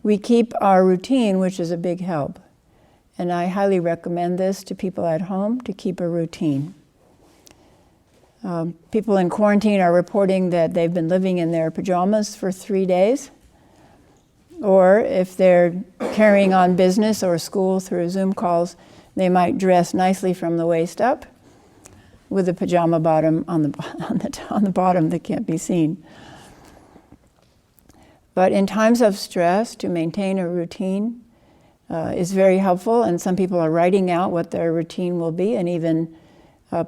we keep our routine, which is a big help. And I highly recommend this to people at home, to keep a routine. People in quarantine are reporting that they've been living in their pajamas for 3 days. Or if they're carrying on business or school through Zoom calls, they might dress nicely from the waist up with a pajama bottom on the bottom that can't be seen. But in times of stress, to maintain a routine is very helpful, and some people are writing out what their routine will be and even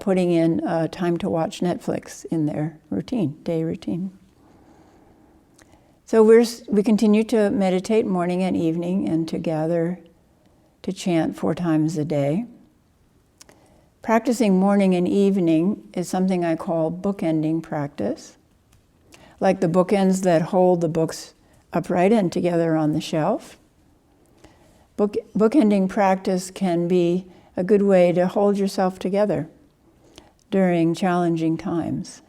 putting in time to watch Netflix in their routine, day routine. So we continue to meditate morning and evening and to gather to chant 4 times a day. Practicing morning and evening is something I call bookending practice, like the bookends that hold the books upright and together on the shelf. Bookending practice can be a good way to hold yourself together during challenging times.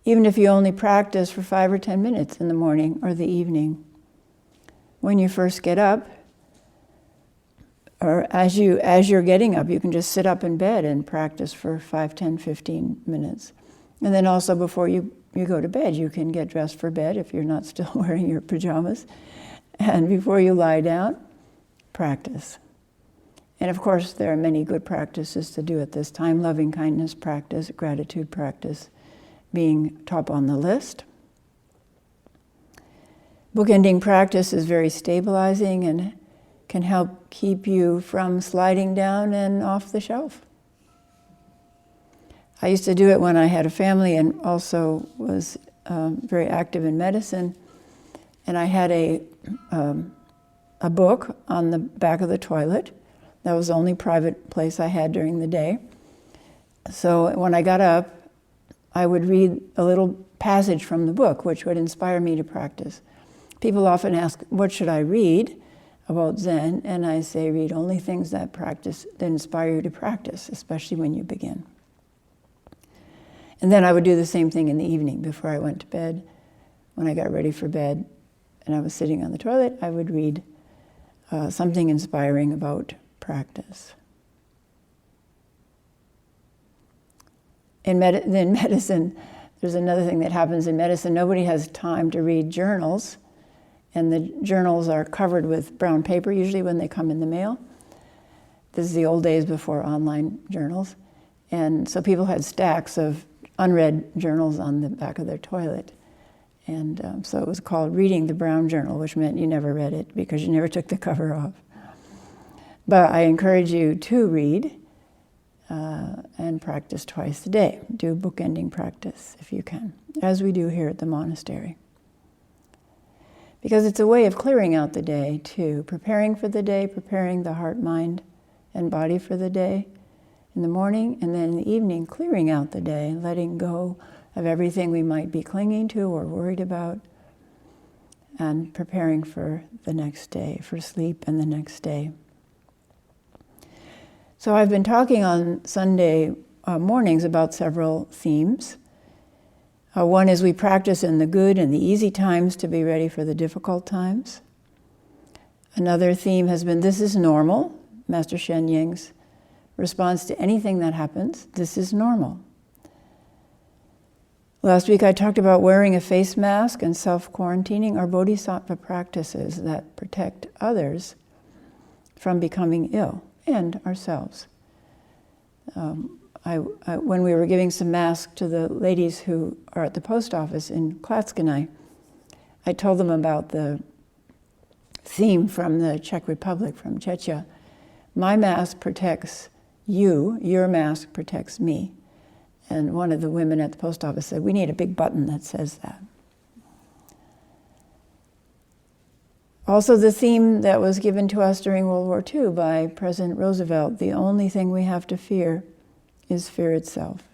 Even if you only practice for 5 or 10 minutes in the morning or the evening. When you first get up, or as you're getting up, you can just sit up in bed and practice for 5, 10, 15 minutes. And then also before you go to bed, you can get dressed for bed if you're not still wearing your pajamas. And before you lie down, practice. And of course, there are many good practices to do at this time. Loving kindness practice, gratitude practice being top on the list. Bookending practice is very stabilizing and can help keep you from sliding down and off the shelf. I used to do it when I had a family and also was very active in medicine. And I had a book on the back of the toilet. That was the only private place I had during the day. So when I got up, I would read a little passage from the book, which would inspire me to practice. People often ask, what should I read about Zen? And I say, read only things that inspire you to practice, especially when you begin. And then I would do the same thing in the evening before I went to bed. When I got ready for bed and I was sitting on the toilet, I would read something inspiring about practice. In medicine, there's another thing that happens in medicine. Nobody has time to read journals, and the journals are covered with brown paper, usually when they come in the mail. This is the old days before online journals. And so people had stacks of unread journals on the back of their toilet. And so it was called reading the brown journal, which meant you never read it because you never took the cover off. But I encourage you to read and practice twice a day. Do bookending practice if you can, as we do here at the monastery. Because it's a way of clearing out the day too, preparing for the day, preparing the heart, mind, and body for the day in the morning, and then in the evening, clearing out the day, letting go of everything we might be clinging to or worried about, and preparing for the next day, for sleep and the next day. So I've been talking on Sunday mornings about several themes. One is we practice in the good and the easy times to be ready for the difficult times. Another theme has been this is normal, Master Shen Ying's response to anything that happens. This is normal. Last week I talked about wearing a face mask and self-quarantining are bodhisattva practices that protect others from becoming ill and ourselves. When we were giving some masks to the ladies who are at the post office in Klatskanai, I told them about the theme from the Czech Republic, from Czechia. My mask protects you, your mask protects me. And one of the women at the post office said, we need a big button that says that. Also the theme that was given to us during World War II by President Roosevelt, the only thing we have to fear is fear itself.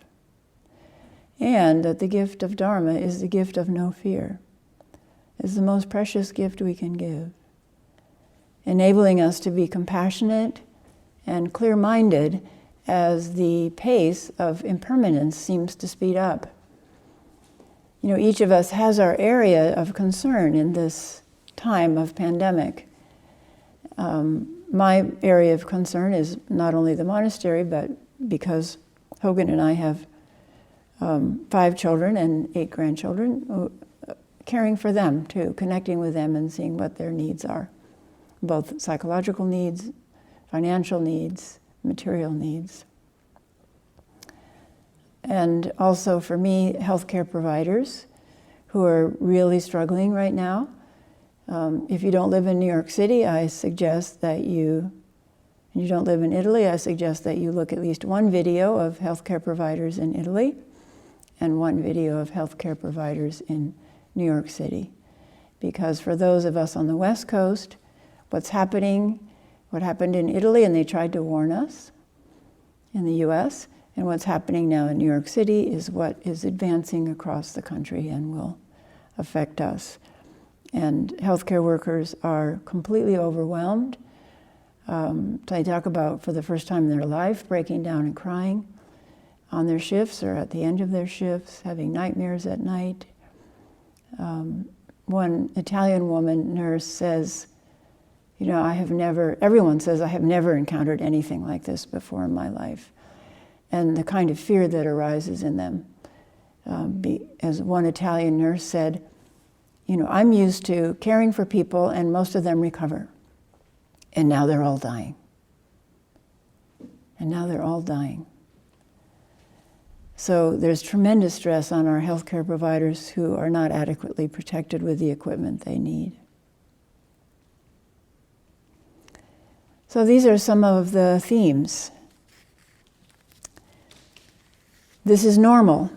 And that the gift of Dharma is the gift of no fear. It's the most precious gift we can give, enabling us to be compassionate and clear-minded as the pace of impermanence seems to speed up. You know, each of us has our area of concern in this time of pandemic. My area of concern is not only the monastery, but because Hogan and I have 5 children and 8 grandchildren, caring for them too, connecting with them and seeing what their needs are, both psychological needs, financial needs, material needs. And also for me, healthcare providers who are really struggling right now. If you don't live in New York City, I suggest that and you don't live in Italy, I suggest that you look at least one video of healthcare providers in Italy and one video of healthcare providers in New York City. Because for those of us on the West Coast, what happened in Italy, and they tried to warn us in the US, and what's happening now in New York City is what is advancing across the country and will affect us. And healthcare workers are completely overwhelmed. They talk about, for the first time in their life, breaking down and crying on their shifts or at the end of their shifts, having nightmares at night. One Italian woman nurse says, everyone says, I have never encountered anything like this before in my life. And the kind of fear that arises in them. As one Italian nurse said, I'm used to caring for people and most of them recover. And now they're all dying. So there's tremendous stress on our healthcare providers who are not adequately protected with the equipment they need. So these are some of the themes. This is normal.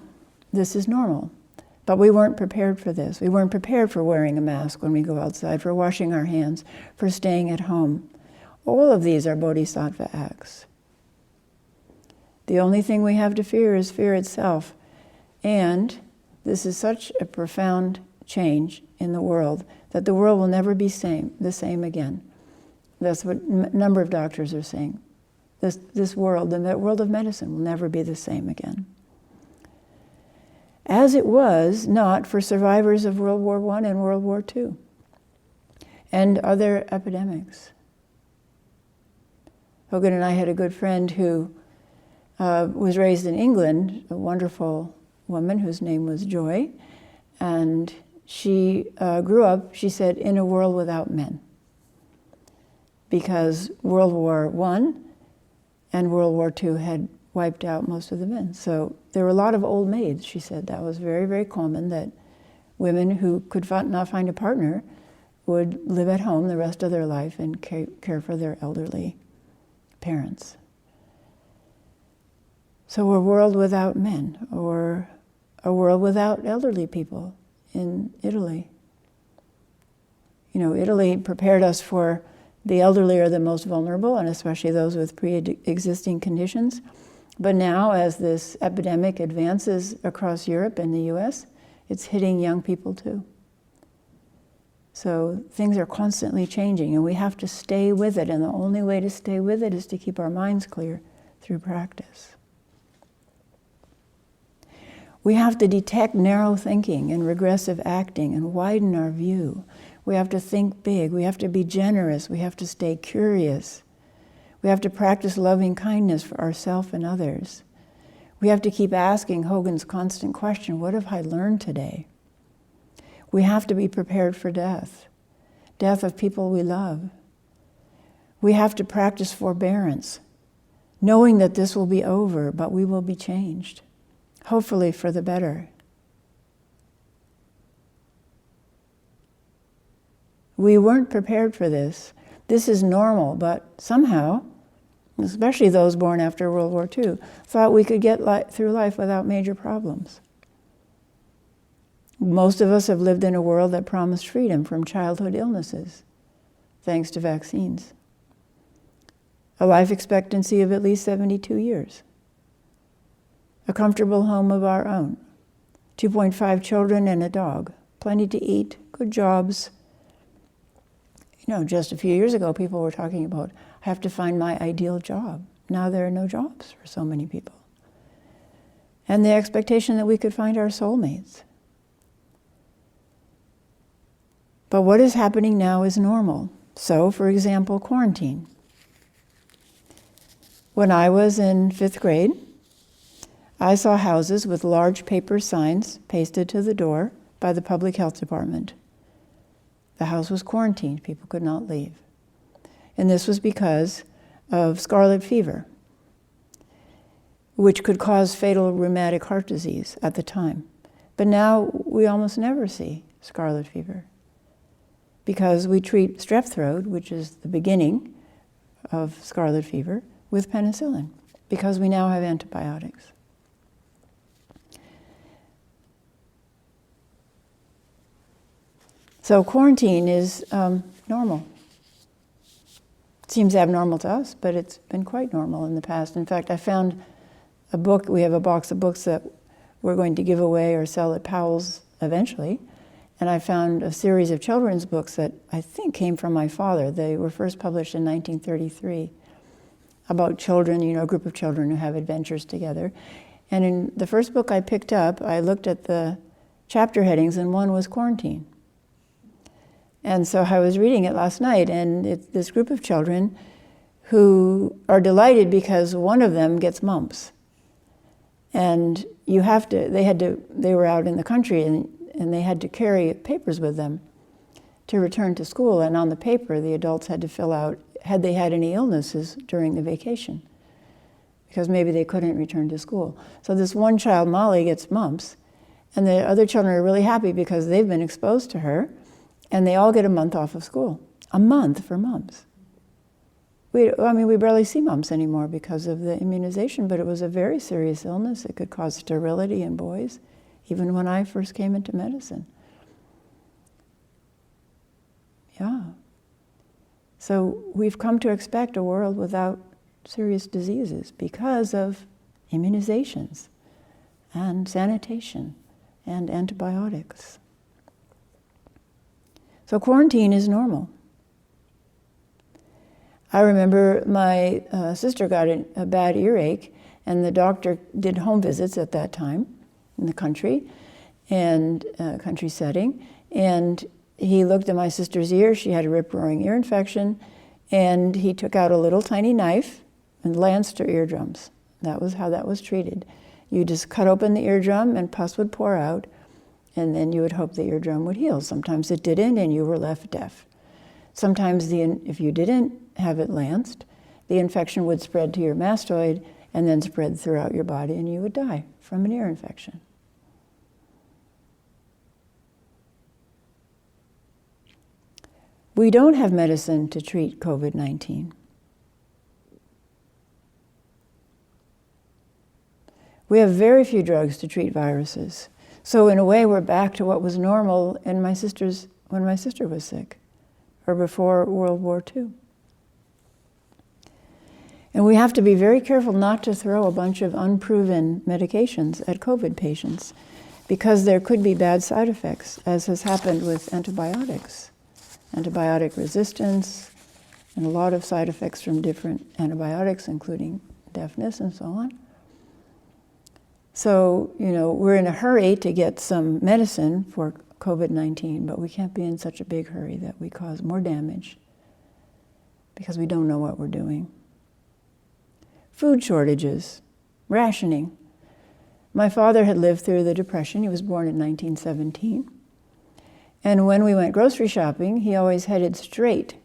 But we weren't prepared for this. We weren't prepared for wearing a mask when we go outside, for washing our hands, for staying at home. All of these are bodhisattva acts. The only thing we have to fear is fear itself. And this is such a profound change in the world that the world will never be the same again. That's what a number of doctors are saying. This world, the world of medicine, will never be the same again. As it was not for survivors of World War I and World War II and other epidemics. Hogan and I had a good friend who was raised in England, a wonderful woman whose name was Joy, and she grew up, she said, in a world without men. Because World War I and World War II had wiped out most of the men. So there were a lot of old maids, she said. That was very, very common, that women who could not find a partner would live at home the rest of their life and care for their elderly parents. So a world without men, or a world without elderly people in Italy. Italy prepared us for the elderly are the most vulnerable, and especially those with pre-existing conditions. But now, as this epidemic advances across Europe and the US, it's hitting young people too. So things are constantly changing, and we have to stay with it, and the only way to stay with it is to keep our minds clear through practice. We have to detect narrow thinking and regressive acting and widen our view. We have to think big. We have to be generous. We have to stay curious. We have to practice loving kindness for ourselves and others. We have to keep asking Hogan's constant question, what have I learned today? We have to be prepared for death of people we love. We have to practice forbearance, knowing that this will be over, but we will be changed, hopefully for the better. We weren't prepared for this. This is normal, but somehow, especially those born after World War II, thought we could get through life without major problems. Most of us have lived in a world that promised freedom from childhood illnesses, thanks to vaccines. A life expectancy of at least 72 years. A comfortable home of our own. 2.5 children and a dog. Plenty to eat, good jobs. Just a few years ago, people were talking about, I have to find my ideal job. Now there are no jobs for so many people. And the expectation that we could find our soulmates. But what is happening now is normal. So, for example, quarantine. When I was in 5th grade, I saw houses with large paper signs pasted to the door by the public health department. The house was quarantined. People could not leave. And this was because of scarlet fever, which could cause fatal rheumatic heart disease at the time. But now we almost never see scarlet fever because we treat strep throat, which is the beginning of scarlet fever, with penicillin because we now have antibiotics. So quarantine is normal. It seems abnormal to us, but it's been quite normal in the past. In fact, I found a book. We have a box of books that we're going to give away or sell at Powell's eventually. And I found a series of children's books that I think came from my father. They were first published in 1933 about children, a group of children who have adventures together. And in the first book I picked up, I looked at the chapter headings, and one was quarantine. And so I was reading it last night, and it's this group of children who are delighted because one of them gets mumps. And they were out in the country, and they had to carry papers with them to return to school. And on the paper, the adults had to fill out, had they had any illnesses during the vacation, because maybe they couldn't return to school. So this one child, Molly, gets mumps, and the other children are really happy because they've been exposed to her, and they all get a month off of school. A month for mumps. We barely see mumps anymore because of the immunization, but it was a very serious illness. It could cause sterility in boys, even when I first came into medicine. Yeah. So we've come to expect a world without serious diseases because of immunizations and sanitation and antibiotics. So quarantine is normal. I remember my sister got a bad earache, and the doctor did home visits at that time in the country, and country setting, and he looked at my sister's ear. She had a rip-roaring ear infection, and he took out a little tiny knife and lanced her eardrums. That was how that was treated. You just cut open the eardrum, and pus would pour out, and then you would hope the eardrum would heal. Sometimes it didn't, and you were left deaf. Sometimes if you didn't have it lanced, the infection would spread to your mastoid and then spread throughout your body, and you would die from an ear infection. We don't have medicine to treat COVID-19. We have very few drugs to treat viruses. So in a way, we're back to what was normal when my sister was sick, or before World War II. And we have to be very careful not to throw a bunch of unproven medications at COVID patients, because there could be bad side effects, as has happened with antibiotics. Antibiotic resistance, and a lot of side effects from different antibiotics, including deafness and so on. So, we're in a hurry to get some medicine for COVID-19, but we can't be in such a big hurry that we cause more damage because we don't know what we're doing. Food shortages, rationing. My father had lived through the Depression. He was born in 1917. And when we went grocery shopping, he always headed straight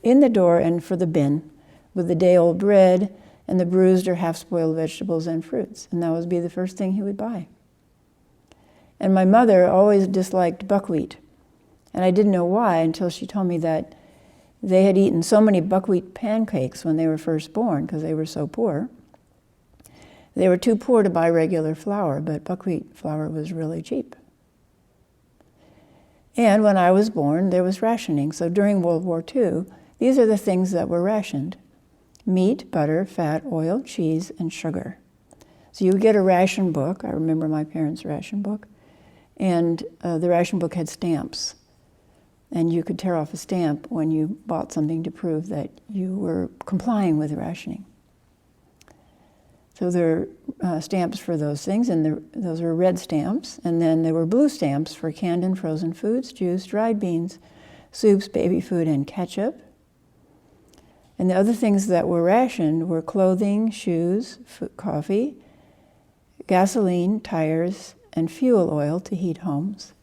in the door and for the bin with the day-old bread and the bruised or half-spoiled vegetables and fruits. And that would be the first thing he would buy. And my mother always disliked buckwheat. And I didn't know why until she told me that they had eaten so many buckwheat pancakes when they were first born because they were so poor. They were too poor to buy regular flour, but buckwheat flour was really cheap. And when I was born, there was rationing. So during World War II, these are the things that were rationed: meat, butter, fat, oil, cheese, and sugar. So you would get a ration book. I remember my parents' ration book. And the ration book had stamps. And you could tear off a stamp when you bought something to prove that you were complying with rationing. So there are stamps for those things, and those were red stamps. And then there were blue stamps for canned and frozen foods, juice, dried beans, soups, baby food, and ketchup. And the other things that were rationed were clothing, shoes, coffee, gasoline, tires, and fuel oil to heat homes.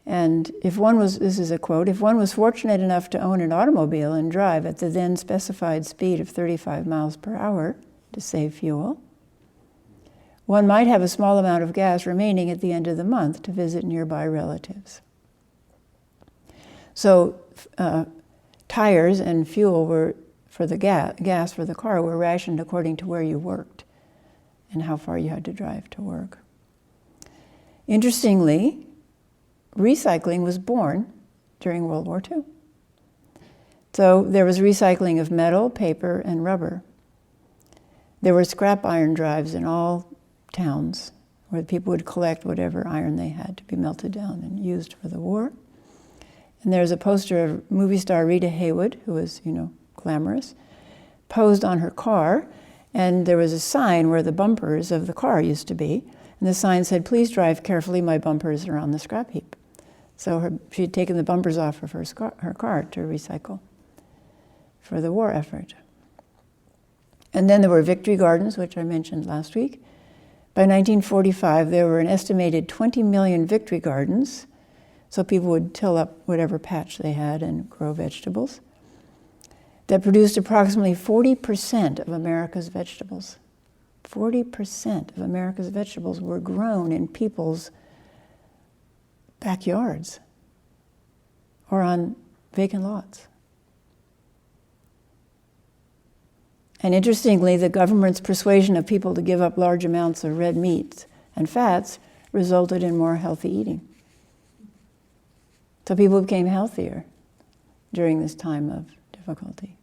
And if one was, this is a quote, if one was fortunate enough to own an automobile and drive at the then specified speed of 35 miles per hour to save fuel, one might have a small amount of gas remaining at the end of the month to visit nearby relatives. So tires and fuel were, for the gas for the car, were rationed according to where you worked and how far you had to drive to work. Interestingly, recycling was born during World War II. So there was recycling of metal, paper, and rubber. There were scrap iron drives in all towns where people would collect whatever iron they had to be melted down and used for the war. And there's a poster of movie star Rita Hayworth, who was, glamorous, posed on her car, and there was a sign where the bumpers of the car used to be, and the sign said, "Please drive carefully, my bumpers are on the scrap heap." So she had taken the bumpers off of her car to recycle for the war effort. And then there were victory gardens, which I mentioned last week. By 1945, there were an estimated 20 million victory gardens, so people would till up whatever patch they had and grow vegetables, that produced approximately 40% of America's vegetables. 40% of America's vegetables were grown in people's backyards or on vacant lots. And interestingly, the government's persuasion of people to give up large amounts of red meats and fats resulted in more healthy eating. So people became healthier during this time of difficulty,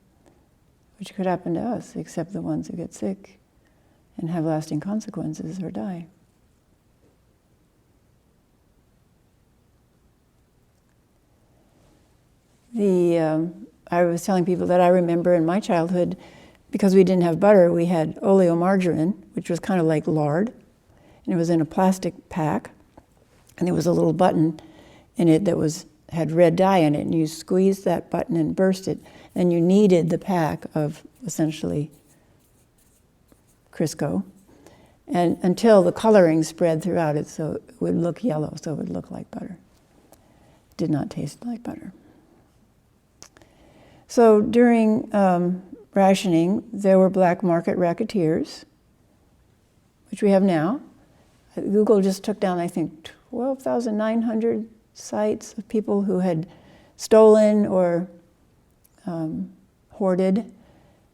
which could happen to us, except the ones who get sick and have lasting consequences or die. I was telling people that I remember in my childhood, because we didn't have butter, we had oleomargarine, which was kind of like lard, and it was in a plastic pack, and there was a little button in it that had red dye in it, and you squeezed that button and burst it, and you kneaded the pack of essentially Crisco, and until the coloring spread throughout it, so it would look yellow, so it would look like butter. It did not taste like butter. So during rationing, there were black market racketeers, which we have now. Google just took down, I think, 12,900 sites of people who had stolen or hoarded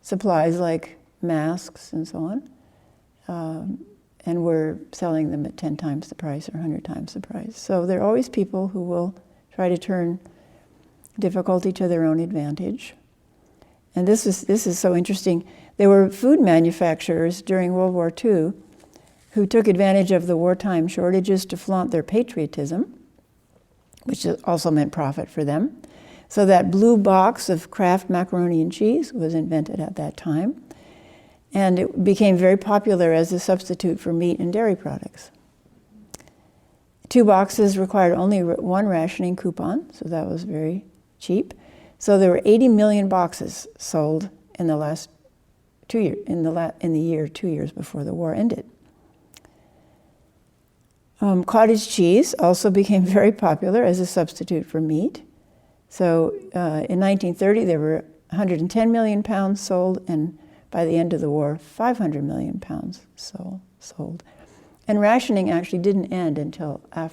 supplies like masks and so on, and were selling them at 10 times the price or 100 times the price. So there are always people who will try to turn difficulty to their own advantage. And this is so interesting. There were food manufacturers during World War II who took advantage of the wartime shortages to flaunt their patriotism, which also meant profit for them. So that blue box of Kraft macaroni and cheese was invented at that time, and it became very popular as a substitute for meat and dairy products. 2 boxes required only 1 rationing coupon, so that was very cheap. So there were 80 million boxes sold in the last 2 years, in the year 2 years before the war ended. Cottage cheese also became very popular as a substitute for meat. So in 1930, there were 110 million pounds sold, and by the end of the war, 500 million pounds sold. And rationing actually didn't end until at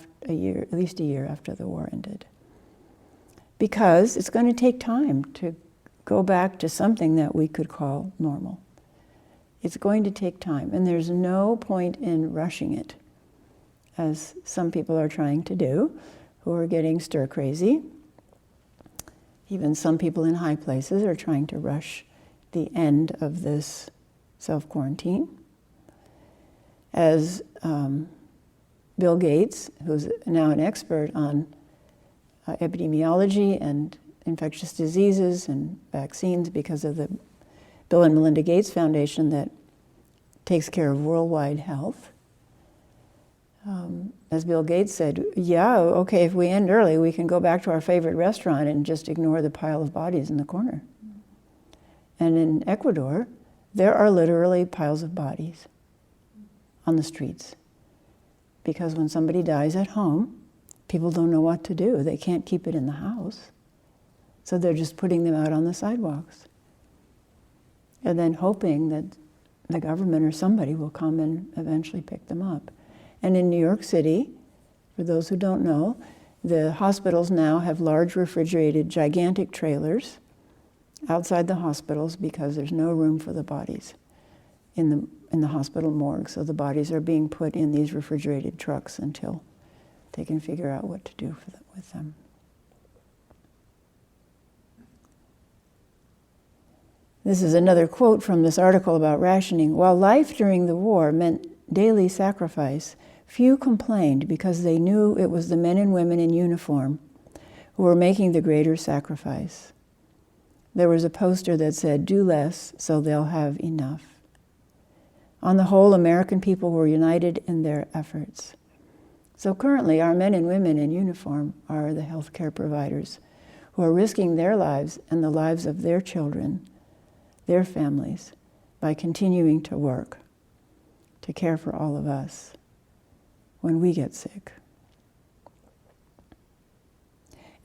least a year after the war ended. Because it's going to take time to go back to something that we could call normal. It's going to take time, and there's no point in rushing it, as some people are trying to do, who are getting stir crazy. Even some people in high places are trying to rush the end of this self-quarantine. As Bill Gates, who's now an expert on epidemiology and infectious diseases and vaccines because of the Bill and Melinda Gates Foundation that takes care of worldwide health. as Bill Gates said, yeah, okay, if we end early, we can go back to our favorite restaurant and just ignore the pile of bodies in the corner. And in Ecuador, there are literally piles of bodies on the streets. Because when somebody dies at home, people don't know what to do. They can't keep it in the house. So they're just putting them out on the sidewalks. And then hoping that the government or somebody will come and eventually pick them up. And in New York City, for those who don't know, the hospitals now have large refrigerated, gigantic trailers outside the hospitals because there's no room for the bodies in the hospital morgue. So the bodies are being put in these refrigerated trucks until they can figure out what to do with them. This is another quote from this article about rationing. While life during the war meant daily sacrifice, few complained because they knew it was the men and women in uniform who were making the greater sacrifice. There was a poster that said, "Do less so they'll have enough." On the whole, American people were united in their efforts. So currently, our men and women in uniform are the healthcare providers who are risking their lives and the lives of their children, their families, by continuing to work, to care for all of us when we get sick.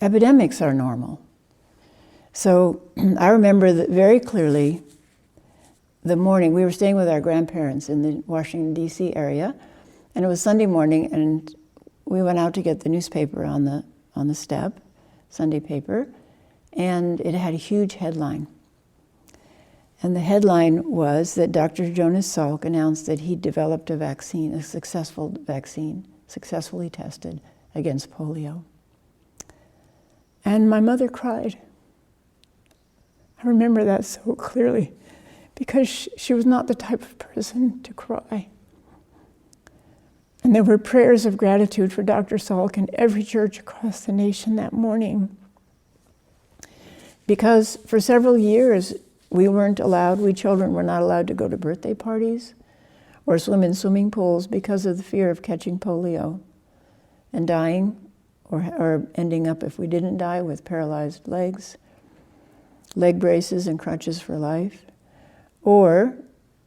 Epidemics are normal. So I remember that very clearly the morning, we were staying with our grandparents in the Washington, D.C. area, and it was Sunday morning, and we went out to get the newspaper on the step, Sunday paper, and it had a huge headline. And the headline was that Dr. Jonas Salk announced that he developed a vaccine, a successful vaccine, successfully tested against polio. And my mother cried. I remember that so clearly because she was not the type of person to cry. And there were prayers of gratitude for Dr. Salk in every church across the nation that morning. Because for several years, we children were not allowed to go to birthday parties or swim in swimming pools because of the fear of catching polio and dying, or ending up, if we didn't die, with paralyzed legs, leg braces and crutches for life, or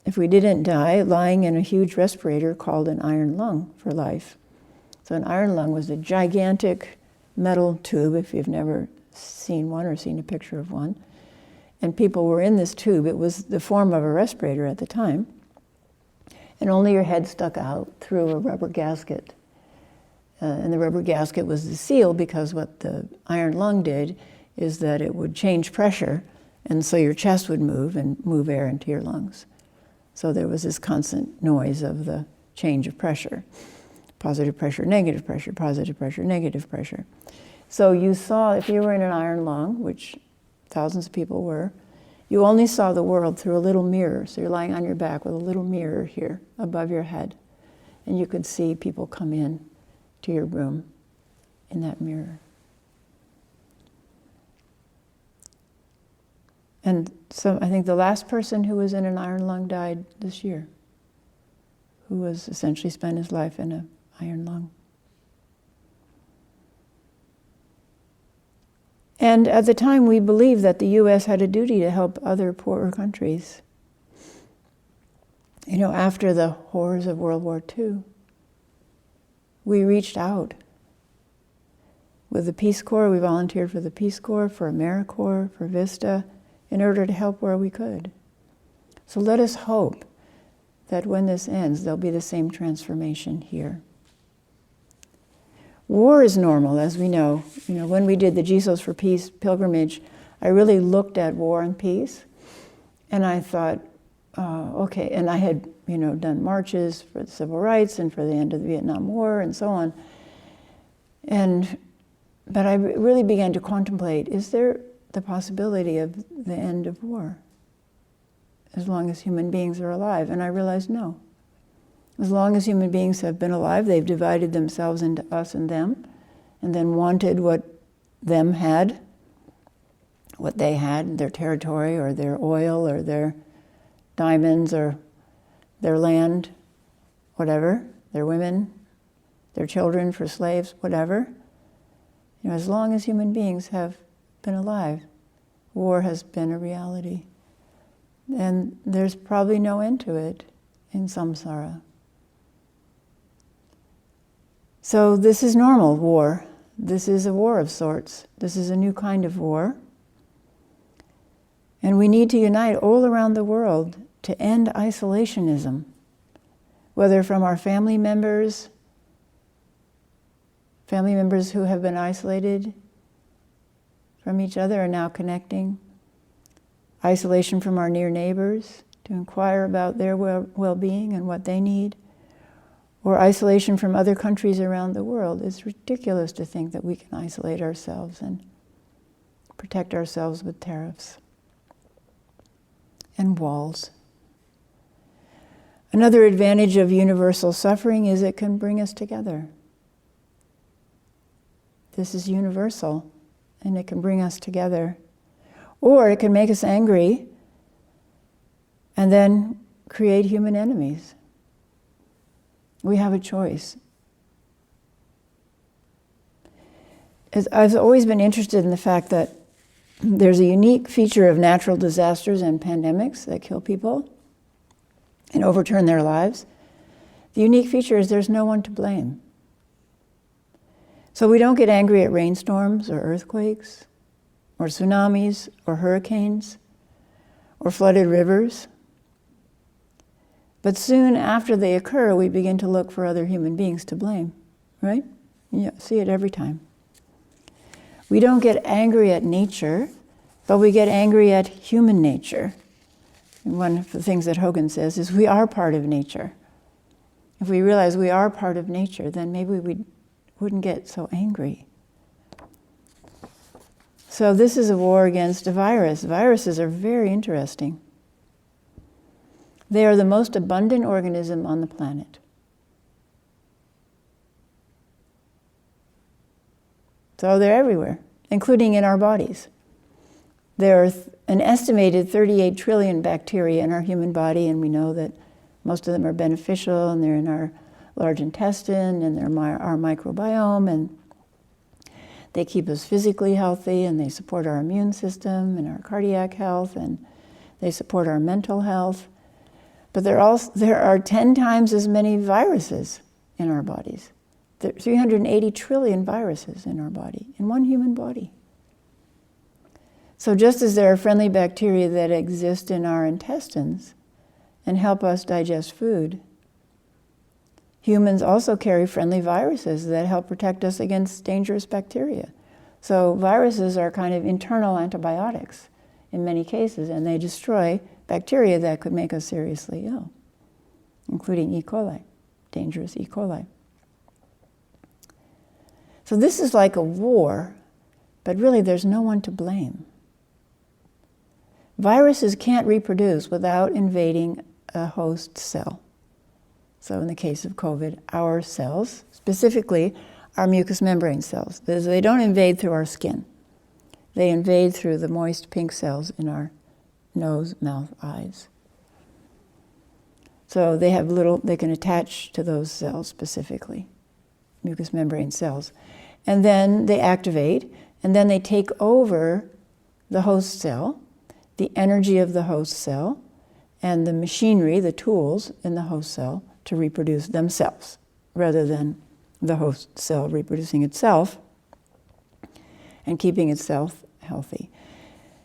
if we didn't die, lying in a huge respirator called an iron lung for life. So an iron lung was a gigantic metal tube, if you've never seen one or seen a picture of one. And people were in this tube. It was the form of a respirator at the time. And only your head stuck out through a rubber gasket. And the rubber gasket was the seal, because what the iron lung did is that it would change pressure, and so your chest would move and move air into your lungs. So there was this constant noise of the change of pressure. Positive pressure, negative pressure, positive pressure, negative pressure. So you saw, if you were in an iron lung, which thousands of people were, you only saw the world through a little mirror. So you're lying on your back with a little mirror here above your head. And you could see people come in to your room in that mirror. And so I think the last person who was in an iron lung died this year, who was essentially spent his life in an iron lung. And at the time, we believed that the U.S. had a duty to help other poorer countries. You know, after the horrors of World War II, we reached out. With the Peace Corps, we volunteered for the Peace Corps, for AmeriCorps, for VISTA, in order to help where we could. So let us hope that when this ends, there'll be the same transformation here. War is normal, as we know. You know, when we did the Jesus for Peace pilgrimage, I really looked at war and peace, and I thought, okay, and I had, done marches for the civil rights and for the end of the Vietnam War and so on. But I really began to contemplate, is there the possibility of the end of war as long as human beings are alive? And I realized no. As long as human beings have been alive, they've divided themselves into us and them, and then wanted what them had, what they had, their territory or their oil or their diamonds or their land, whatever, their women, their children for slaves, whatever. As long as human beings have been alive, war has been a reality. And there's probably no end to it in samsara. So this is normal war. This is a war of sorts. This is a new kind of war. And we need to unite all around the world to end isolationism, whether from our family members who have been isolated from each other are now connecting, isolation from our near neighbors to inquire about their well-being and what they need, or isolation from other countries around the world. It's ridiculous to think that we can isolate ourselves and protect ourselves with tariffs and walls. Another advantage of universal suffering is it can bring us together. This is universal, and it can bring us together. Or it can make us angry and then create human enemies. We have a choice. I've always been interested in the fact that there's a unique feature of natural disasters and pandemics that kill people and overturn their lives. The unique feature is there's no one to blame. So we don't get angry at rainstorms or earthquakes or tsunamis or hurricanes or flooded rivers. But soon after they occur, we begin to look for other human beings to blame, right? You see it every time. We don't get angry at nature, but we get angry at human nature. And one of the things that Hogan says is we are part of nature. If we realize we are part of nature, then maybe we wouldn't get so angry. So this is a war against a virus. Viruses are very interesting. They are the most abundant organism on the planet. So they're everywhere, including in our bodies. There are an estimated 38 trillion bacteria in our human body, and we know that most of them are beneficial, and they're in our large intestine, and they're our microbiome, and they keep us physically healthy, and they support our immune system and our cardiac health, and they support our mental health. But there are 10 times as many viruses in our bodies. There are 380 trillion viruses in our body, in one human body. So just as there are friendly bacteria that exist in our intestines and help us digest food, humans also carry friendly viruses that help protect us against dangerous bacteria. So viruses are kind of internal antibiotics in many cases, and they destroy bacteria that could make us seriously ill, including E. coli, dangerous E. coli. So this is like a war, but really there's no one to blame. Viruses can't reproduce without invading a host cell. So in the case of COVID, our cells, specifically our mucous membrane cells, they don't invade through our skin. They invade through the moist pink cells in our nose, mouth, eyes. So they can attach to those cells specifically, mucous membrane cells. And then they activate, and then they take over the host cell, the energy of the host cell, and the machinery, the tools in the host cell to reproduce themselves, rather than the host cell reproducing itself and keeping itself healthy.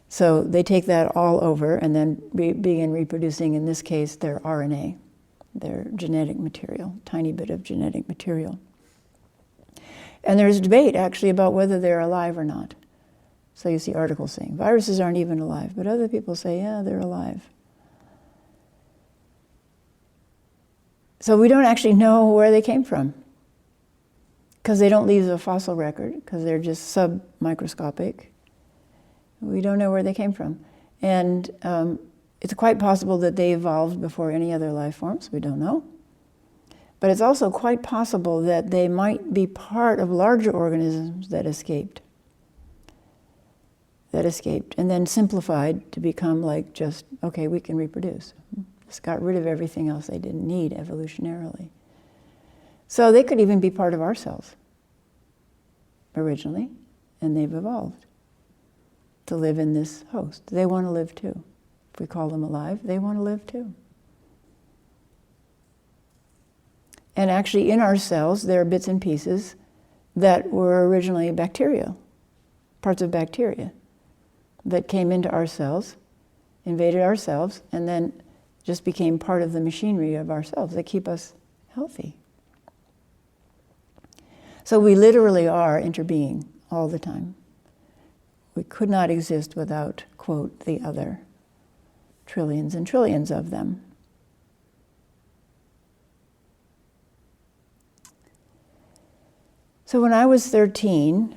So they take that all over and then begin reproducing, in this case, their RNA, their genetic material, tiny bit of genetic material. And there's debate, actually, about whether they're alive or not. So you see articles saying, viruses aren't even alive, but other people say, yeah, they're alive. So we don't actually know where they came from, because they don't leave a fossil record, because they're just submicroscopic. We don't know where they came from. And it's quite possible that they evolved before any other life forms. We don't know. But it's also quite possible that they might be part of larger organisms that escaped, and then simplified to become like just, okay, we can reproduce. Just got rid of everything else they didn't need evolutionarily. So they could even be part of our cells originally, and they've evolved to live in this host. They want to live too. If we call them alive, they want to live too. And actually in our cells, there are bits and pieces that were originally bacterial, parts of bacteria that came into our cells, invaded our cells, and then just became part of the machinery of our cells that keep us healthy. So we literally are interbeing all the time. We could not exist without, quote, the other, trillions and trillions of them. So when I was 13,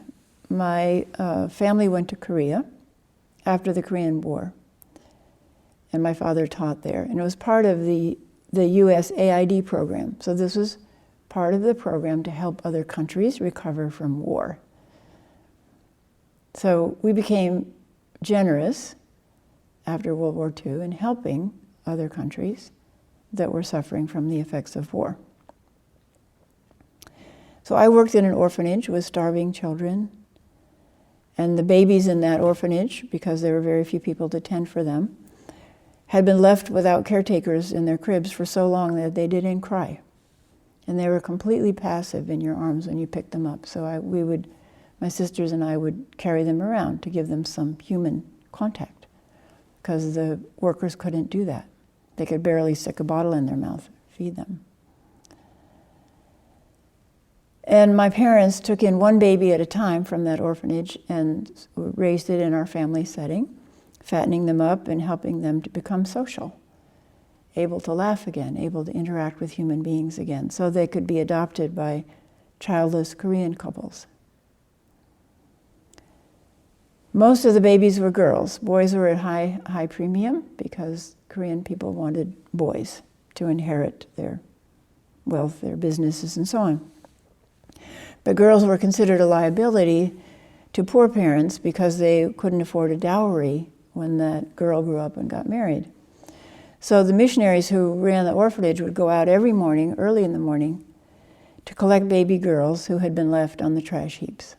my family went to Korea after the Korean War. And my father taught there. And it was part of the US AID program. So this was part of the program to help other countries recover from war. So we became generous after World War II in helping other countries that were suffering from the effects of war. So I worked in an orphanage with starving children, and the babies in that orphanage, because there were very few people to tend for them, had been left without caretakers in their cribs for so long that they didn't cry. And they were completely passive in your arms when you picked them up. So my sisters and I would carry them around to give them some human contact, because the workers couldn't do that. They could barely stick a bottle in their mouth, feed them. And my parents took in one baby at a time from that orphanage and raised it in our family setting, fattening them up and helping them to become social, able to laugh again, able to interact with human beings again, so they could be adopted by childless Korean couples. Most of the babies were girls. Boys were at high premium because Korean people wanted boys to inherit their wealth, their businesses, and so on. But girls were considered a liability to poor parents because they couldn't afford a dowry when that girl grew up and got married. So the missionaries who ran the orphanage would go out every morning, early in the morning, to collect baby girls who had been left on the trash heaps.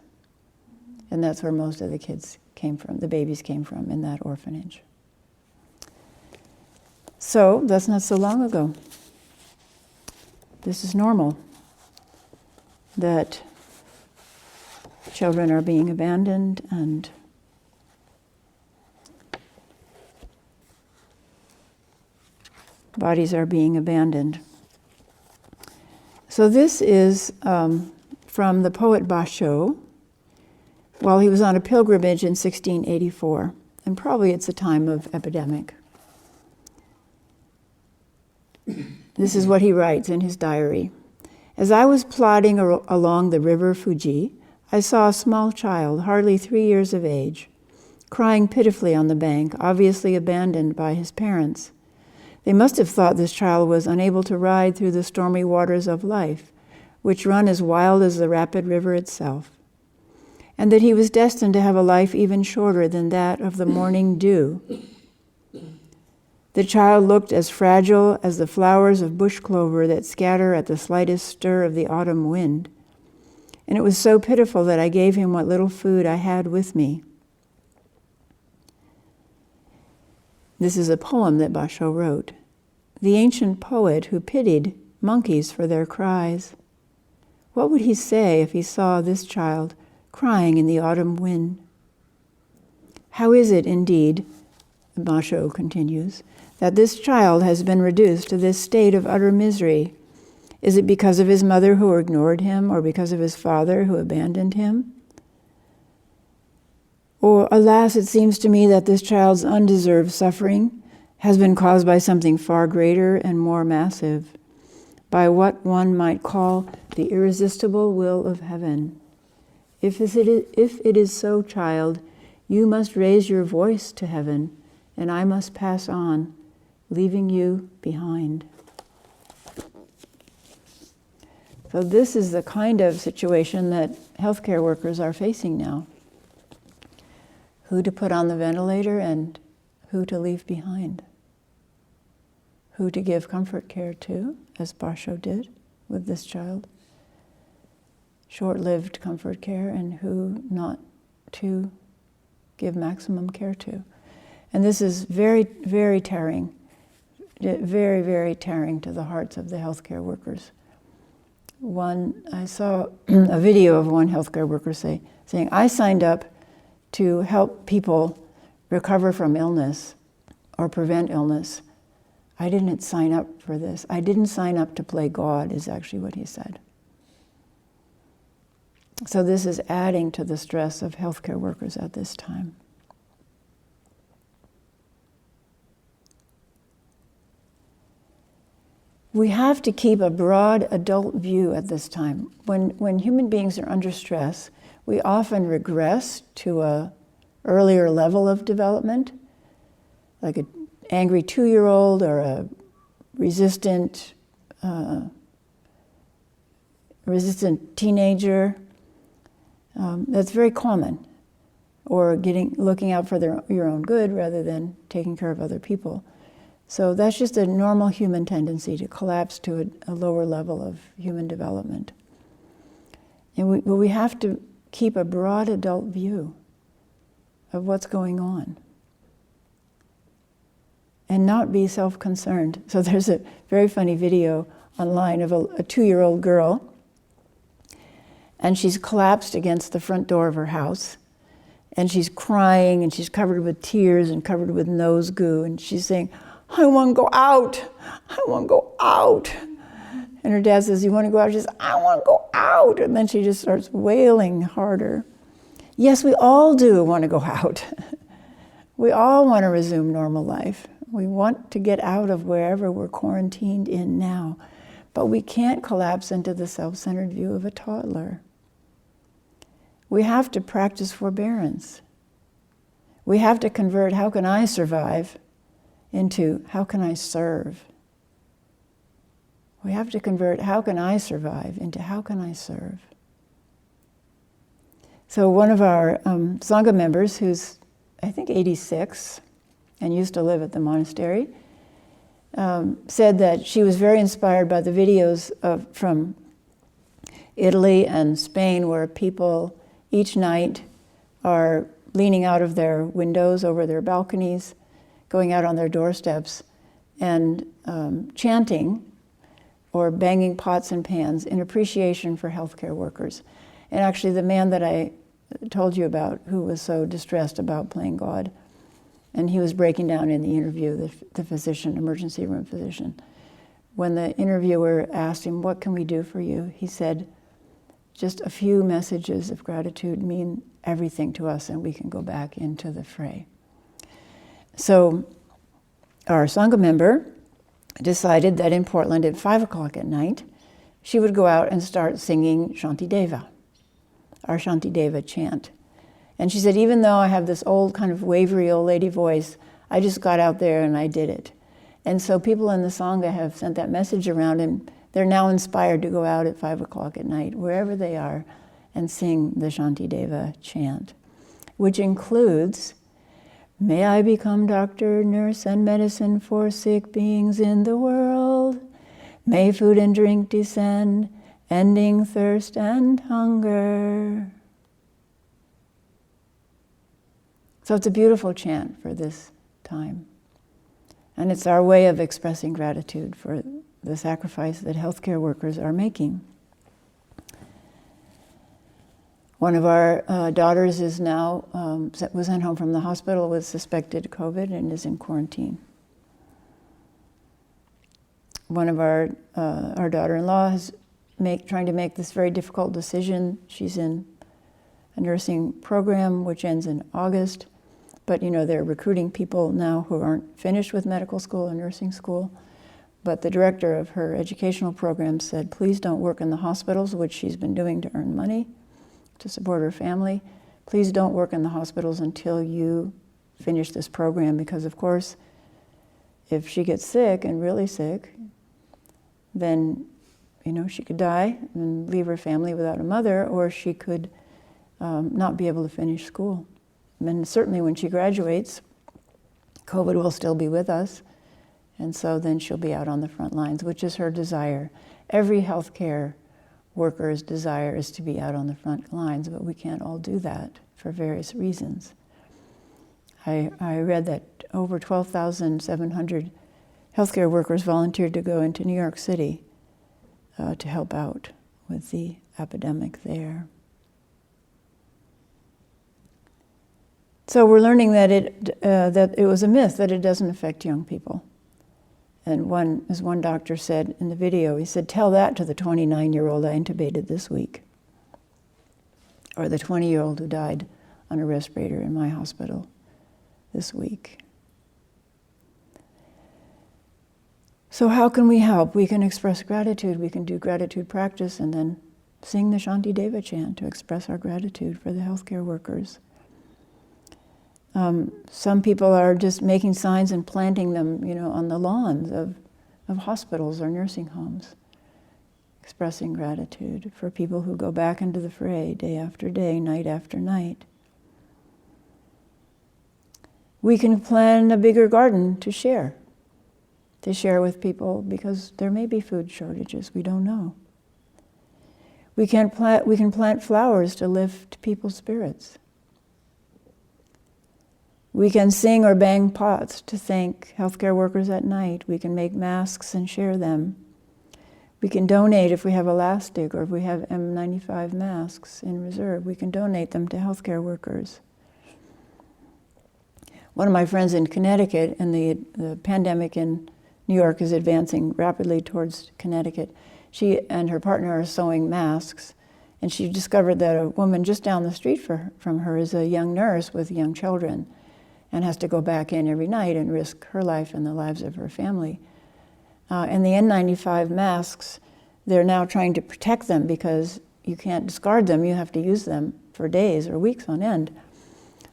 And that's where most of the kids came from, the babies came from in that orphanage. So that's not so long ago. This is normal, that children are being abandoned and bodies are being abandoned. So this is from the poet Basho, while he was on a pilgrimage in 1684, and probably it's a time of epidemic. This is what he writes in his diary. As I was plodding along the river Fuji, I saw a small child, hardly 3 years of age, crying pitifully on the bank, obviously abandoned by his parents. They must have thought this child was unable to ride through the stormy waters of life, which run as wild as the rapid river itself, and that he was destined to have a life even shorter than that of the morning dew. The child looked as fragile as the flowers of bush clover that scatter at the slightest stir of the autumn wind. And it was so pitiful that I gave him what little food I had with me. This is a poem that Basho wrote. The ancient poet who pitied monkeys for their cries. What would he say if he saw this child crying in the autumn wind? How is it, indeed, Basho continues, that this child has been reduced to this state of utter misery? Is it because of his mother who ignored him, or because of his father who abandoned him? Or, alas, it seems to me that this child's undeserved suffering has been caused by something far greater and more massive, by what one might call the irresistible will of heaven. If it is so, child, you must raise your voice to heaven, and I must pass on, leaving you behind. So this is the kind of situation that healthcare workers are facing now. Who to put on the ventilator and who to leave behind. Who to give comfort care to, as Basho did with this child, short-lived comfort care and who not to give maximum care to. And this is very, very tearing, very, very tearing to the hearts of the healthcare workers. I saw a video of one healthcare worker saying, I signed up to help people recover from illness or prevent illness. I didn't sign up for this. I didn't sign up to play God, is actually what he said. So this is adding to the stress of healthcare workers at this time. We have to keep a broad adult view at this time. When human beings are under stress, we often regress to an earlier level of development, like an angry 2-year-old or a resistant teenager. That's very common. Or looking out for your own good rather than taking care of other people. So that's just a normal human tendency to collapse to a lower level of human development. And we have to keep a broad adult view of what's going on and not be self-concerned. So there's a very funny video online of a 2-year-old girl, and she's collapsed against the front door of her house, and she's crying, and she's covered with tears and covered with nose goo, and she's saying, I want to go out. I want to go out. And her dad says, you want to go out? She says, I want to go out. And then she just starts wailing harder. Yes, we all do want to go out. We all want to resume normal life. We want to get out of wherever we're quarantined in now. But we can't collapse into the self-centered view of a toddler. We have to practice forbearance. We have to convert, how can I survive, into how can I serve? We have to convert how can I survive into how can I serve? So one of our Sangha members, who's I think 86 and used to live at the monastery, said that she was very inspired by the videos from Italy and Spain where people each night are leaning out of their windows over their balconies, going out on their doorsteps and chanting or banging pots and pans in appreciation for healthcare workers. And actually the man that I told you about who was so distressed about playing God, and he was breaking down in the interview, the physician, emergency room physician. When the interviewer asked him, what can we do for you? He said, just a few messages of gratitude mean everything to us and we can go back into the fray. So our Sangha member decided that in Portland at 5 o'clock at night, she would go out and start singing Shantideva, our Shantideva chant. And she said, even though I have this old kind of wavery old lady voice, I just got out there and I did it. And so people in the Sangha have sent that message around and they're now inspired to go out at 5 o'clock at night, wherever they are, and sing the Shantideva chant, which includes, may I become doctor, nurse, and medicine for sick beings in the world. May food and drink descend, ending thirst and hunger. So it's a beautiful chant for this time. And it's our way of expressing gratitude for the sacrifice that healthcare workers are making. One of our daughters is now, was sent home from the hospital with suspected COVID and is in quarantine. One of our daughter-in-law is trying to make this very difficult decision. She's in a nursing program which ends in August, but they're recruiting people now who aren't finished with medical school or nursing school. But the director of her educational program said, please don't work in the hospitals, which she's been doing to earn money to support her family. Please don't work in the hospitals until you finish this program, because of course, if she gets sick and really sick, then she could die and leave her family without a mother, or she could not be able to finish school. And certainly when she graduates, COVID will still be with us, and so then she'll be out on the front lines, which is her desire. Every healthcare workers' desire is to be out on the front lines, but we can't all do that for various reasons. I read that over 12,700 healthcare workers volunteered to go into New York City to help out with the epidemic there. So we're learning that it was a myth, that it doesn't affect young people. And as one doctor said in the video, he said, "Tell that to the 29-year-old I intubated this week, or the 20-year-old who died on a respirator in my hospital this week." So how can we help? We can express gratitude. We can do gratitude practice and then sing the Shanti Deva chant to express our gratitude for the healthcare workers. Some people are just making signs and planting them, on the lawns of hospitals or nursing homes, expressing gratitude for people who go back into the fray day after day, night after night. We can plan a bigger garden to share with people, because there may be food shortages, we don't know. We can plant flowers to lift people's spirits. We can sing or bang pots to thank healthcare workers at night. We can make masks and share them. We can donate if we have elastic or if we have N95 masks in reserve. We can donate them to healthcare workers. One of my friends in Connecticut, and the pandemic in New York is advancing rapidly towards Connecticut. She and her partner are sewing masks, and she discovered that a woman just down the street from her is a young nurse with young children, and has to go back in every night and risk her life and the lives of her family. And the N95 masks, they're now trying to protect them because you can't discard them, you have to use them for days or weeks on end.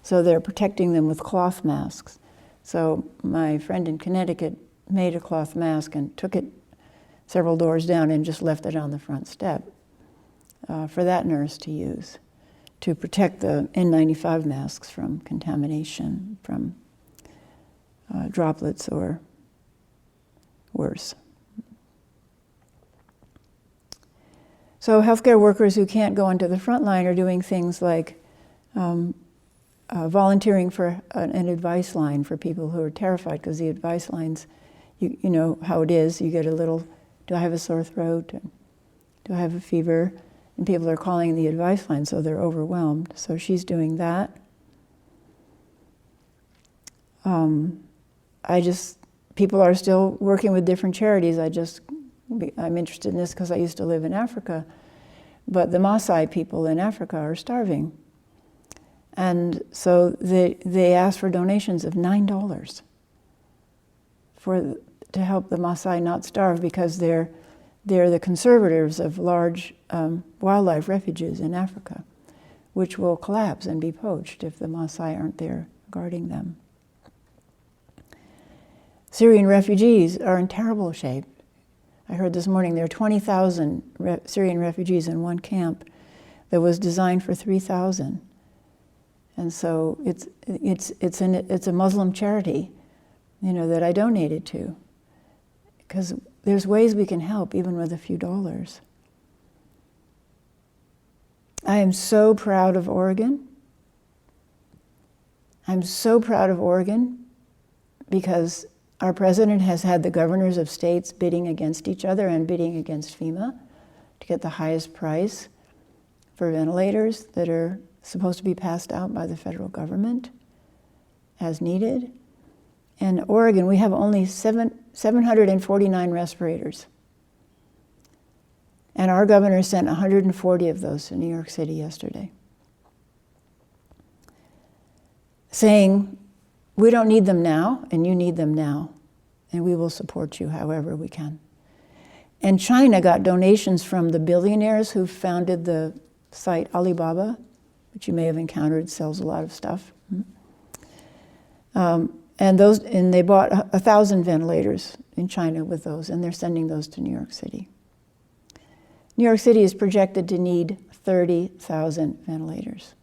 So they're protecting them with cloth masks. So my friend in Connecticut made a cloth mask and took it several doors down and just left it on the front step for that nurse to use, to protect the N95 masks from contamination, from droplets or worse. So healthcare workers who can't go into the front line are doing things like volunteering for an advice line for people who are terrified, because the advice lines, you know how it is, you get a little, do I have a sore throat? Do I have a fever? And people are calling the advice line, so they're overwhelmed. So she's doing that. People are still working with different charities. I'm interested in this because I used to live in Africa. But the Maasai people in Africa are starving. And so they asked for donations of $9 to help the Maasai not starve, because they're the conservators of large wildlife refuges in Africa, which will collapse and be poached if the Maasai aren't there guarding them. Syrian refugees are in terrible shape. I heard this morning there are 20,000 Syrian refugees in one camp that was designed for 3,000. And so it's a Muslim charity, that I donated to, because there's ways we can help even with a few dollars. I am so proud of Oregon. I'm so proud of Oregon because our president has had the governors of states bidding against each other and bidding against FEMA to get the highest price for ventilators that are supposed to be passed out by the federal government as needed. In Oregon, we have only 749 respirators. And our governor sent 140 of those to New York City yesterday, saying, we don't need them now, and you need them now, and we will support you however we can. And China got donations from the billionaires who founded the site Alibaba, which you may have encountered, sells a lot of stuff. And they bought 1,000 ventilators in China with those, and they're sending those to New York City. New York City is projected to need 30,000 ventilators.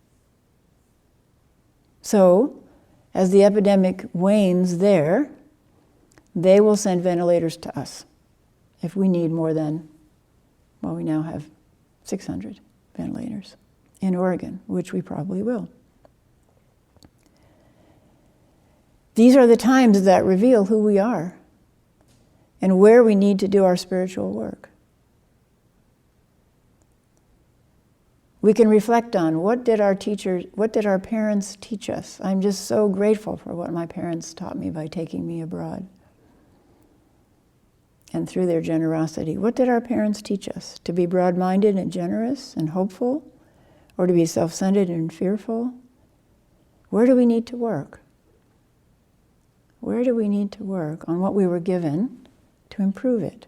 So, as the epidemic wanes there, they will send ventilators to us if we need more than, well, we now have 600 ventilators in Oregon, which we probably will. These are the times that reveal who we are and where we need to do our spiritual work. We can reflect on what did our parents teach us? I'm just so grateful for what my parents taught me by taking me abroad. And through their generosity. What did our parents teach us? To be broad-minded and generous and hopeful? Or to be self-centered and fearful? Where do we need to work? Where do we need to work on what we were given to improve it?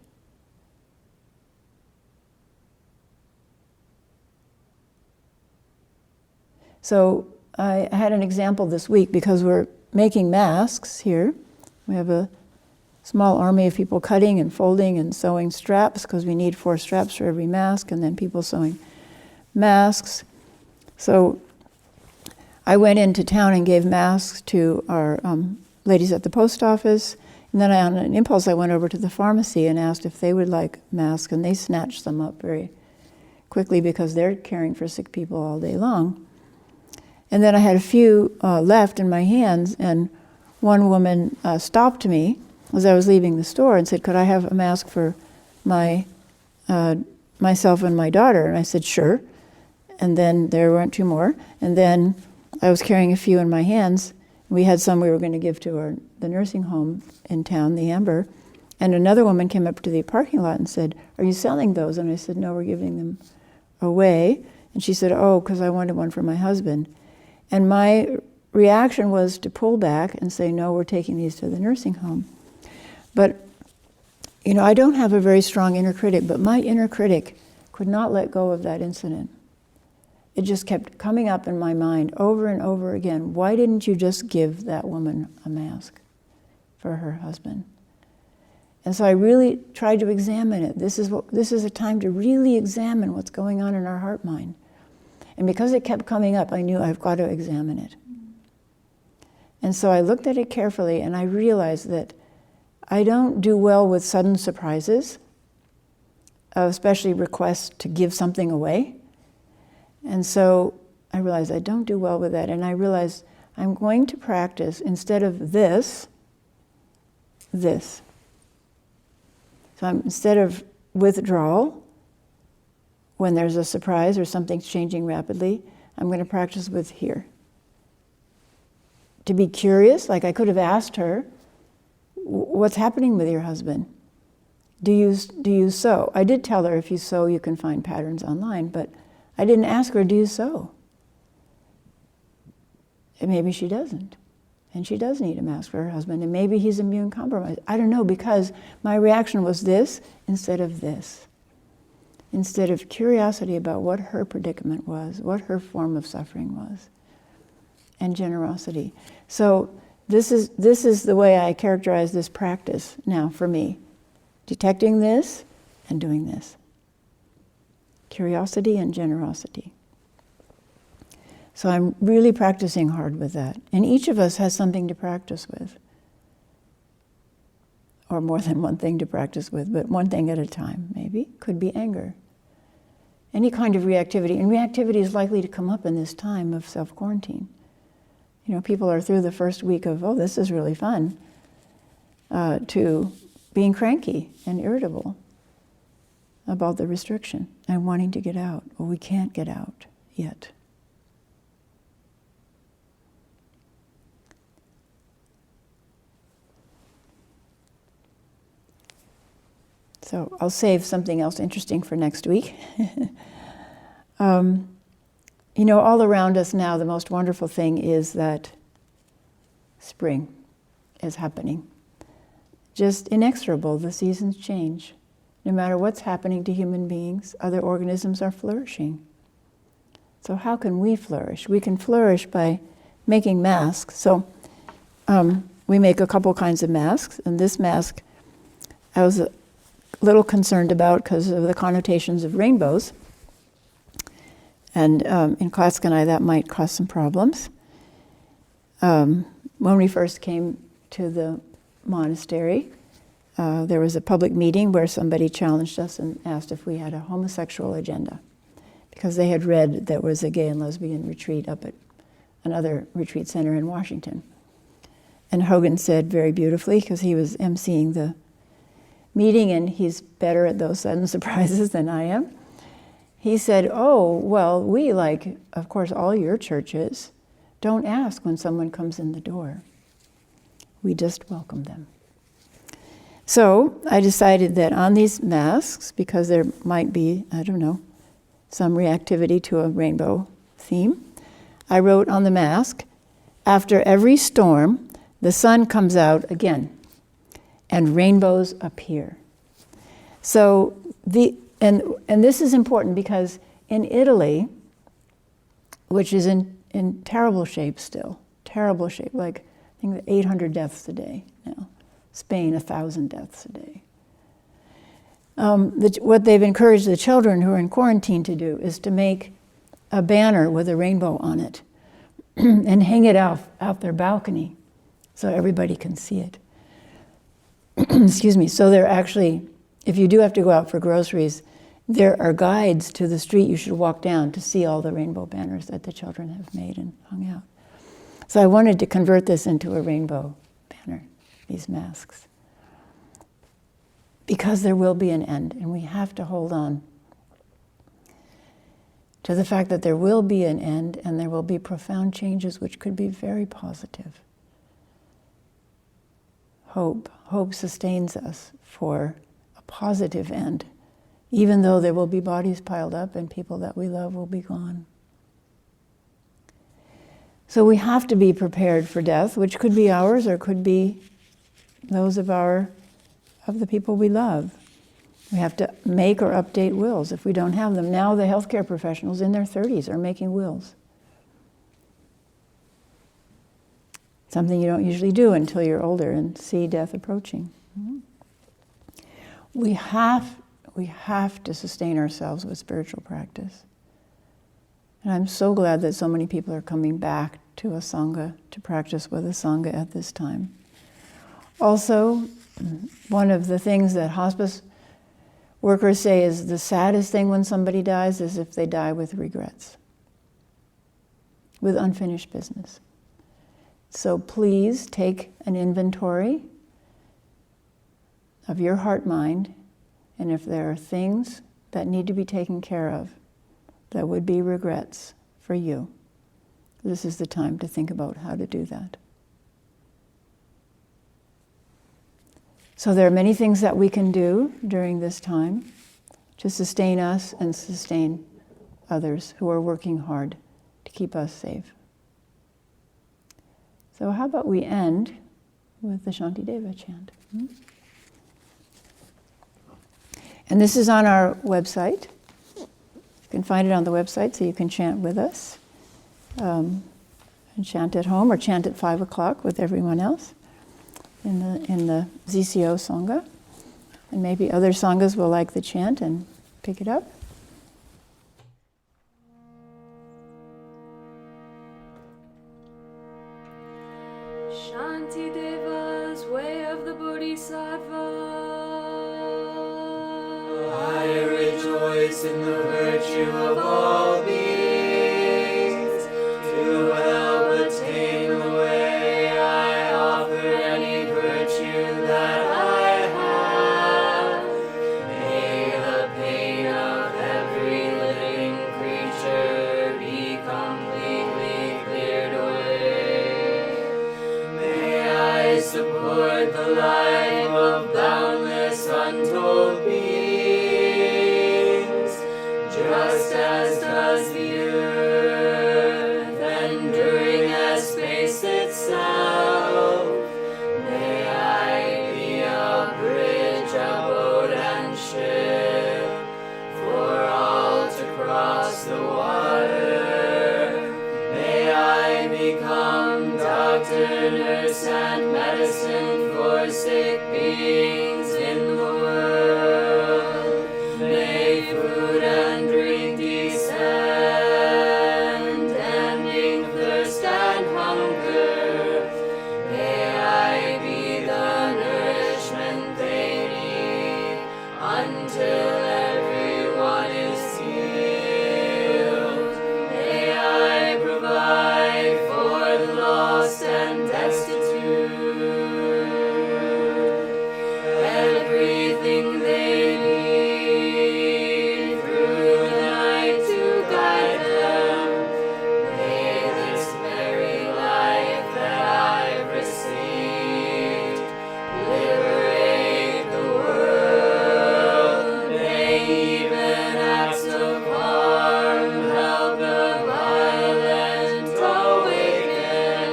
So I had an example this week because we're making masks here. We have a small army of people cutting and folding and sewing straps because we need 4 straps for every mask, and then people sewing masks. So I went into town and gave masks to our ladies at the post office, and then on an impulse I went over to the pharmacy and asked if they would like masks, and they snatched them up very quickly because they're caring for sick people all day long. And then I had a few left in my hands, and one woman stopped me as I was leaving the store and said, could I have a mask for myself and my daughter? And I said, sure. And then there weren't 2 more. And then I was carrying a few in my hands. We had some we were going to give to the nursing home in town, the Amber. And another woman came up to the parking lot and said, are you selling those? And I said, no, we're giving them away. And she said, oh, because I wanted one for my husband. And my reaction was to pull back and say, no, we're taking these to the nursing home. But, I don't have a very strong inner critic, but my inner critic could not let go of that incident. It just kept coming up in my mind over and over again. Why didn't you just give that woman a mask for her husband? And so I really tried to examine it. This is a time to really examine what's going on in our heart mind. And because it kept coming up, I knew I've got to examine it. And so I looked at it carefully, and I realized that I don't do well with sudden surprises, especially requests to give something away. And so I realized I don't do well with that, and I realized I'm going to practice, instead of this. So instead of withdrawal, when there's a surprise or something's changing rapidly, I'm going to practice with here. To be curious, like I could have asked her, what's happening with your husband? Do you sew? I did tell her if you sew, you can find patterns online, but I didn't ask her, do you sew? And maybe she doesn't. And she does need a mask for her husband, and maybe he's immune compromised. I don't know, because my reaction was this instead of this. Instead of curiosity about what her predicament was, what her form of suffering was, and generosity. So this is the way I characterize this practice now for me. Detecting this and doing this. Curiosity and generosity. So I'm really practicing hard with that. And each of us has something to practice with. Or more than one thing to practice with, but one thing at a time, maybe. Could be anger. Any kind of reactivity. And reactivity is likely to come up in this time of self-quarantine. People are through the first week of, oh, this is really fun, to being cranky and irritable about the restriction and wanting to get out. Well, we can't get out yet. So I'll save something else interesting for next week. All around us now, the most wonderful thing is that spring is happening. Just inexorable, the seasons change. No matter what's happening to human beings, other organisms are flourishing. So how can we flourish? We can flourish by making masks. So we make a couple kinds of masks, and this mask I was a little concerned about because of the connotations of rainbows. And in Klatskanai, that might cause some problems. When we first came to the monastery, there was a public meeting where somebody challenged us and asked if we had a homosexual agenda. because they had read there was a gay and lesbian retreat up at another retreat center in Washington. And Hogan said very beautifully, because he was emceeing the meeting and he's better at those sudden surprises than I am. He said, oh, well, we, like, of course, all your churches, don't ask when someone comes in the door. We just welcome them. So I decided that on these masks, because there might be, I don't know, some reactivity to a rainbow theme, I wrote on the mask, after every storm, the sun comes out again, and rainbows appear. So and this is important because in Italy, which is in terrible shape still, terrible shape, like I think 800 deaths a day now. Spain, 1,000 deaths a day. What they've encouraged the children who are in quarantine to do is to make a banner with a rainbow on it and hang it out their balcony so everybody can see it. Excuse me. So they're actually, if you do have to go out for groceries, there are guides to the street you should walk down to see all the rainbow banners that the children have made and hung out. So I wanted to convert this into a rainbow banner, these masks. Because there will be an end, and we have to hold on to the fact that there will be an end and there will be profound changes which could be very positive. Hope sustains us for a positive end, even though there will be bodies piled up and people that we love will be gone. So we have to be prepared for death, which could be ours or could be those of the people we love. We have to make or update wills if we don't have them. Now the healthcare professionals in their 30s are making wills. Something you don't usually do until you're older and see death approaching. We have to sustain ourselves with spiritual practice. And I'm so glad that so many people are coming back to a Sangha, to practice with a Sangha at this time. Also, one of the things that hospice workers say is the saddest thing when somebody dies is if they die with regrets, with unfinished business. So please take an inventory of your heart-mind, and if there are things that need to be taken care of that would be regrets for you, this is the time to think about how to do that. So there are many things that we can do during this time to sustain us and sustain others who are working hard to keep us safe. So how about we end with the Shantideva chant? And this is on our website. You can find it on the website so you can chant with us. And chant at home or chant at 5 o'clock with everyone else in the ZCO Sangha. And maybe other Sanghas will like the chant and pick it up. Shantideva's way of the Bodhisattva. I rejoice in the virtue of all beings. To help attain the way, I offer any virtue that I have. May the pain of every living creature be completely cleared away. May I support the life of boundless, untold beings, just as does the earth, enduring as space itself. May I be a bridge, a boat and ship, for all to cross the water. May I become doctor, nurse, and medicine for sick beings in the world. May food and drink descend, ending thirst and hunger. May I be the nourishment they need until everyone is healed. destitute. Everything they need through the night to guide them. May this very life that I've received liberate the world. May even acts of harm help the violent awaken.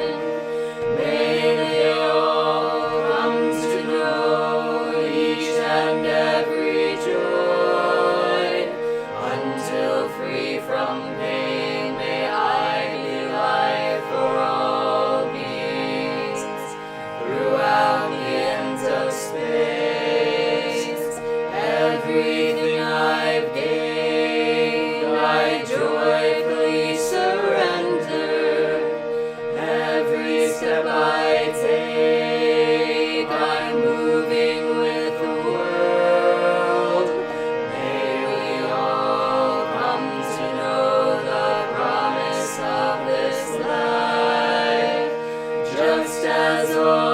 May they all come to know each and every joy. Until free from pain, may I be life for all beings. Throughout the ends of space, everything I've gained, I joyfully surrender. Every step I take, I'm moving with the world. May we all come to know the promise of this life, just as all